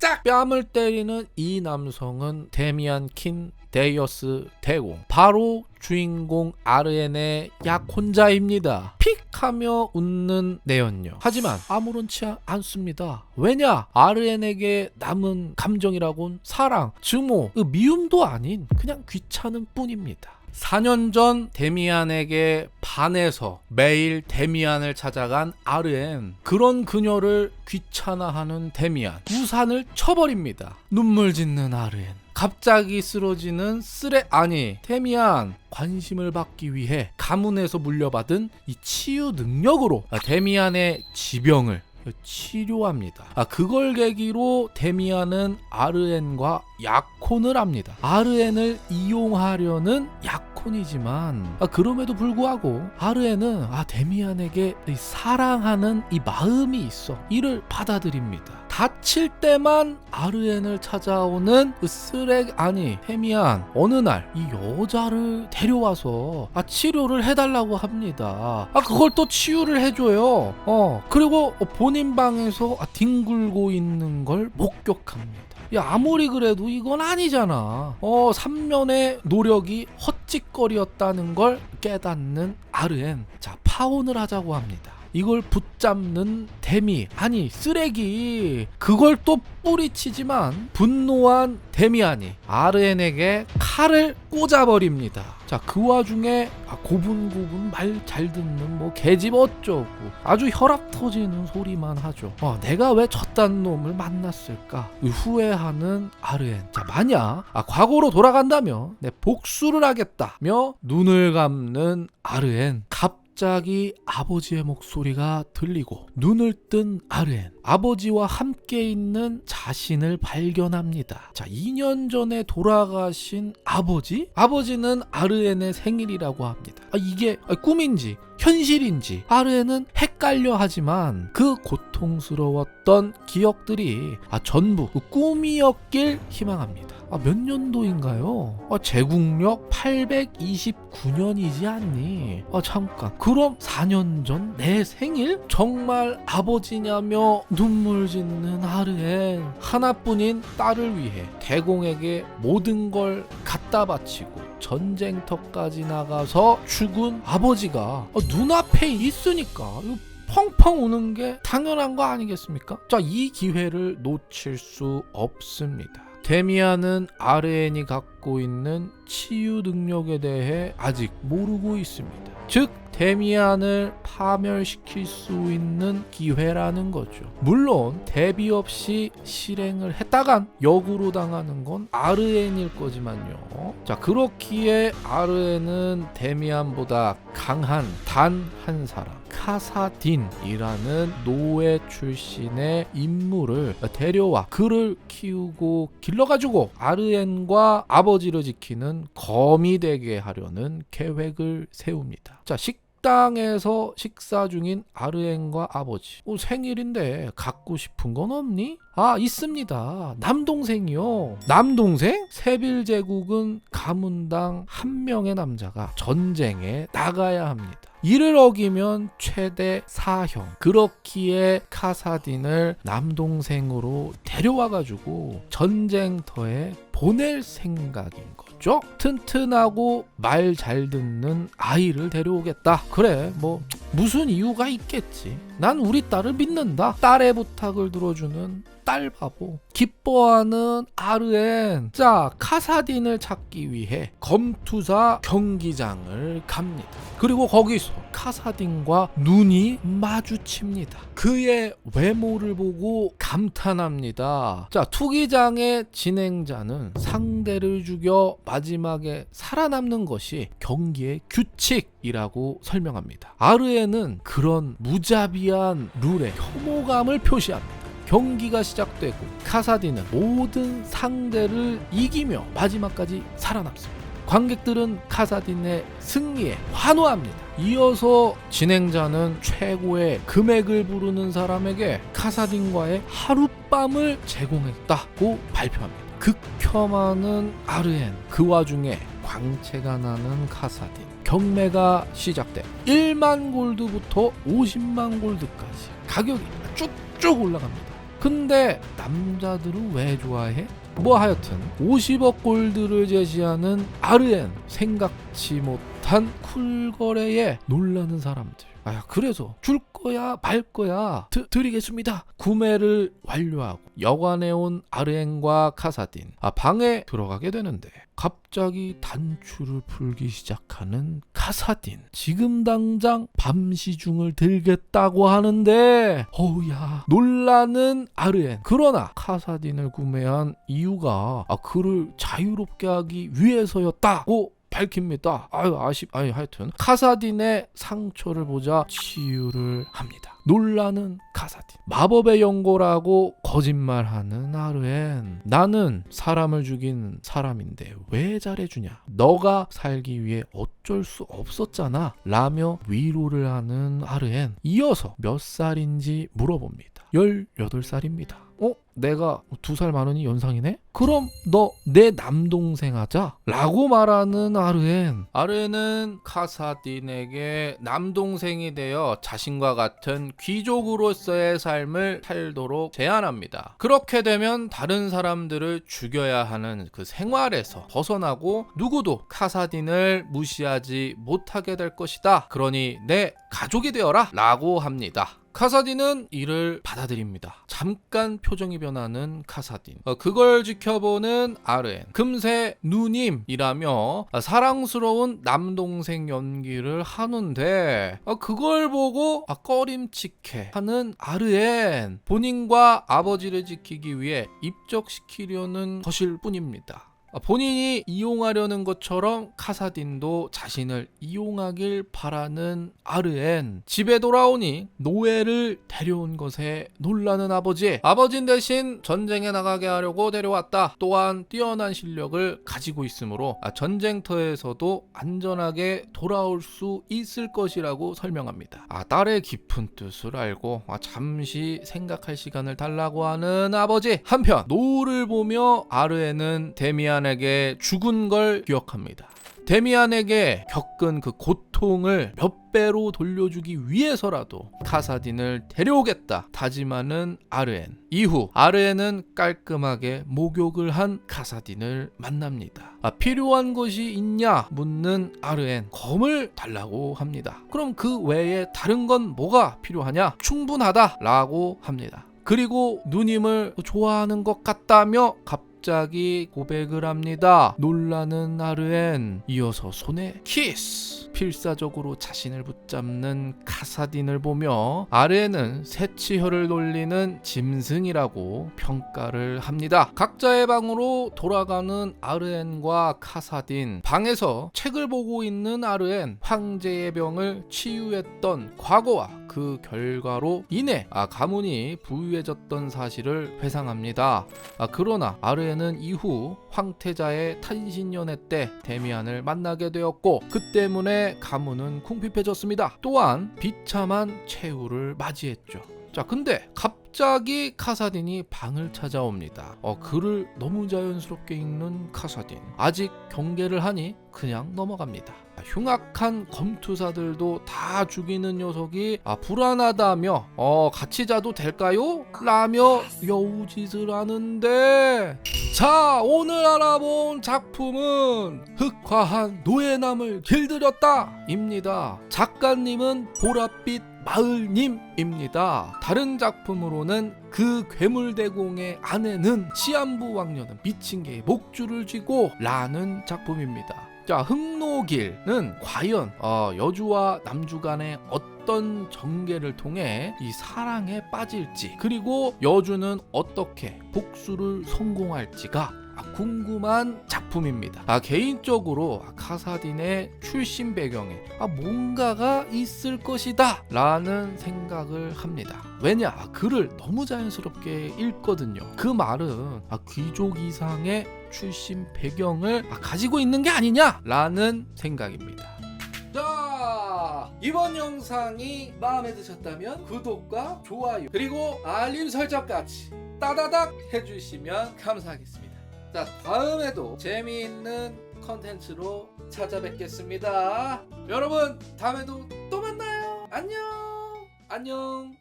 짝 뺨을 때리는 이 남성은 데미안 킨 데이어스 대공, 바로 주인공 아르엔의 약혼자입니다. 픽 하며 웃는 내연녀. 하지만 아무렇지 않습니다. 왜냐? 아르엔에게 남은 감정이라곤 사랑, 증오, 미움도 아닌 그냥 귀찮은 뿐입니다. 4년 전 데미안에게 반해서 매일 데미안을 찾아간 아르엔. 그런 그녀를 귀찮아하는 데미안. 우산을 쳐버립니다. 눈물 짓는 아르엔. 갑자기 쓰러지는 데미안. 관심을 받기 위해 가문에서 물려받은 이 치유 능력으로 데미안의 지병을 치료합니다. 그걸 계기로 데미안은 아르엔과 약혼을 합니다. 아르엔을 이용하려는 약혼이지만 그럼에도 불구하고 아르엔은 데미안에게 사랑하는 이 마음이 있어 이를 받아들입니다. 다칠 때만 아르엔을 찾아오는 데미안. 어느 날 이 여자를 데려와서 치료를 해달라고 합니다. 그걸 또 치유를 해줘요. 그리고 본인 방에서 뒹굴고 있는 걸 목격합니다. 아무리 그래도 이건 아니잖아. 3년의 노력이 헛짓거리였다는 걸 깨닫는 아르엔. 파혼을 하자고 합니다. 이걸 붙잡는 쓰레기. 그걸 또 뿌리치지만 분노한 데미안이 아르엔에게 칼을 꽂아버립니다. 그 와중에 고분고분 말 잘 듣는 개집 어쩌고 아주 혈압 터지는 소리만 하죠. 내가 왜 저딴 놈을 만났을까 후회하는 아르엔. 만약 과거로 돌아간다면 내 복수를 하겠다며 눈을 감는 아르엔. 갑자기 아버지의 목소리가 들리고 눈을 뜬 아르엔. 아버지와 함께 있는 자신을 발견합니다. 2년 전에 돌아가신 아버지? 아버지는 아르엔의 생일이라고 합니다. 이게 꿈인지 현실인지 아르엔은 헷갈려 하지만 그 고통스러웠던 기억들이 전부 꿈이었길 희망합니다. 몇 년도인가요? 제국력 829년이지 않니? 잠깐, 그럼 4년 전 내 생일? 정말 아버지냐며 눈물 짓는 아르엔. 하나뿐인 딸을 위해 대공에게 모든 걸 갖다 바치고 전쟁터까지 나가서 죽은 아버지가 눈앞에 있으니까 펑펑 우는 게 당연한 거 아니겠습니까? 이 기회를 놓칠 수 없습니다. 데미안은 아르엔이 갖고 있는 치유 능력에 대해 아직 모르고 있습니다. 즉 데미안을 파멸시킬 수 있는 기회라는 거죠. 물론 대비 없이 실행을 했다간 역으로 당하는 건 아르엔일 거지만요. 그렇기에 아르엔은 데미안보다 강한 단 한 사람, 카사딘이라는 노예 출신의 인물을 데려와 그를 키우고 길러가지고 아르엔과 아버지를 지키는 검이 되게 하려는 계획을 세웁니다. 식당에서 식사 중인 아르엔과 아버지. 생일인데 갖고 싶은 건 없니? 있습니다. 남동생이요. 남동생? 세빌 제국은 가문당 한 명의 남자가 전쟁에 나가야 합니다. 이를 어기면 최대 사형. 그렇기에 카사딘을 남동생으로 데려와가지고 전쟁터에 보낼 생각인 거죠. 튼튼하고 말 잘 듣는 아이를 데려오겠다. 그래, 무슨 이유가 있겠지. 난 우리 딸을 믿는다. 딸의 부탁을 들어주는 딸 바보. 기뻐하는 아르엔. 카사딘을 찾기 위해 검투사 경기장을 갑니다. 그리고 거기서 카사딘과 눈이 마주칩니다. 그의 외모를 보고 감탄합니다. 투기장의 진행자는 상대를 죽여 마지막에 살아남는 것이 경기의 규칙이라고 설명합니다. 아르엔은 그런 무자비한 룰에 혐오감을 표시합니다. 경기가 시작되고 카사딘은 모든 상대를 이기며 마지막까지 살아남습니다. 관객들은 카사딘의 승리에 환호합니다. 이어서 진행자는 최고의 금액을 부르는 사람에게 카사딘과의 하룻밤을 제공했다고 발표합니다. 극혐하는 아르엔. 그 와중에 광채가 나는 카사딘. 경매가 시작돼 1만 골드부터 50만 골드까지 가격이 쭉쭉 올라갑니다. 근데 남자들은 왜 좋아해? 뭐 하여튼 50억 골드를 제시하는 RN, 생각지 못한 쿨거래에 놀라는 사람들. 그래서 줄 거야 말 거야 드리겠습니다. 구매를 완료하고 여관에 온 RN과 카사딘 방에 들어가게 되는데 갑자기 단추를 풀기 시작하는 카사딘. 지금 당장 밤시중을 들겠다고 하는데 어우야 놀라는 RN. 그러나 카사딘을 구매한 이유가 그를 자유롭게 하기 위해서였다고 밝힙니다. 하여튼 카사딘의 상처를 보자 치유를 합니다. 놀라는 카사딘. 마법의 연고라고 거짓말하는 RN. 나는 사람을 죽인 사람인데 왜 잘해주냐? 너가 살기 위해 어쩔 수 없었잖아 라며 위로를 하는 RN. 이어서 몇 살인지 물어봅니다. 18살입니다. 내가 2살 많으니 연상이네? 그럼 너 내 남동생 하자 라고 말하는 RN. RN은 카사딘에게 남동생이 되어 자신과 같은 귀족으로서의 삶을 살도록 제안합니다. 그렇게 되면 다른 사람들을 죽여야 하는 그 생활에서 벗어나고 누구도 카사딘을 무시하지 못하게 될 것이다. 그러니 내 가족이 되어라 라고 합니다. 카사딘은 이를 받아들입니다. 잠깐 표정이 변하는 카사딘. 그걸 지켜보는 RN. 금세 누님이라며 사랑스러운 남동생 연기를 하는데 그걸 보고 꺼림칙해 하는 RN. 본인과 아버지를 지키기 위해 입적시키려는 것일 뿐입니다. 본인이 이용하려는 것처럼 카사딘도 자신을 이용하길 바라는 RN. 집에 돌아오니 노예를 데려온 것에 놀라는 아버지. 아버진 대신 전쟁에 나가게 하려고 데려왔다. 또한 뛰어난 실력을 가지고 있으므로 전쟁터에서도 안전하게 돌아올 수 있을 것이라고 설명합니다. 딸의 깊은 뜻을 알고 잠시 생각할 시간을 달라고 하는 아버지. 한편 노을을 보며 RN은 데미안에게 죽은 걸 기억합니다. 데미안에게 겪은 그 고통을 몇 배로 돌려주기 위해서라도 카사딘을 데려오겠다 다짐하는 RN. 이후 RN은 깔끔하게 목욕을 한 카사딘을 만납니다. 필요한 것이 있냐 묻는 RN. 검을 달라고 합니다. 그럼 그 외에 다른 건 뭐가 필요하냐? 충분하다 라고 합니다. 그리고 누님을 좋아하는 것 같다며 갑자기 고백을 합니다. 놀라는 RN. 이어서 손에 키스. 필사적으로 자신을 붙잡는 카사딘을 보며 RN은 새치혈을 놀리는 짐승이라고 평가를 합니다. 각자의 방으로 돌아가는 RN과 카사딘. 방에서 책을 보고 있는 RN. 황제의 병을 치유했던 과거와 그 결과로 인해 가문이 부유해졌던 사실을 회상합니다. 그러나 RN은 이후 황태자의 탄신연회 때 데미안을 만나게 되었고 그 때문에 가문은 궁핍해졌습니다. 또한 비참한 최후를 맞이했죠. 근데 갑자기 카사딘이 방을 찾아옵니다. 그를 너무 자연스럽게 읽는 카사딘. 아직 경계를 하니 그냥 넘어갑니다. 흉악한 검투사들도 다 죽이는 녀석이 불안하다며 같이 자도 될까요? 라며 여우짓을 하는데 자, 오늘 알아본 작품은 흑화한 노예남을 길들였다 입니다. 작가님은 보랏빛 마을님입니다. 다른 작품으로는 그 괴물대공의 아내는 시한부 왕녀는 미친 개의 목줄을 쥐고 라는 작품입니다. 흑노길은 과연 여주와 남주 간의 어떤 전개를 통해 이 사랑에 빠질지, 그리고 여주는 어떻게 복수를 성공할지가 궁금한 작품입니다. 개인적으로 카사딘의 출신 배경에 뭔가가 있을 것이다 라는 생각을 합니다. 왜냐? 글을 너무 자연스럽게 읽거든요. 그 말은 귀족 이상의 출신 배경을 가지고 있는 게 아니냐 라는 생각입니다. 자, 이번 영상이 마음에 드셨다면 구독과 좋아요 그리고 알림 설정까지 따다닥 해주시면 감사하겠습니다. 자, 다음에도 재미있는 컨텐츠로 찾아뵙겠습니다. 여러분, 다음에도 또 만나요. 안녕.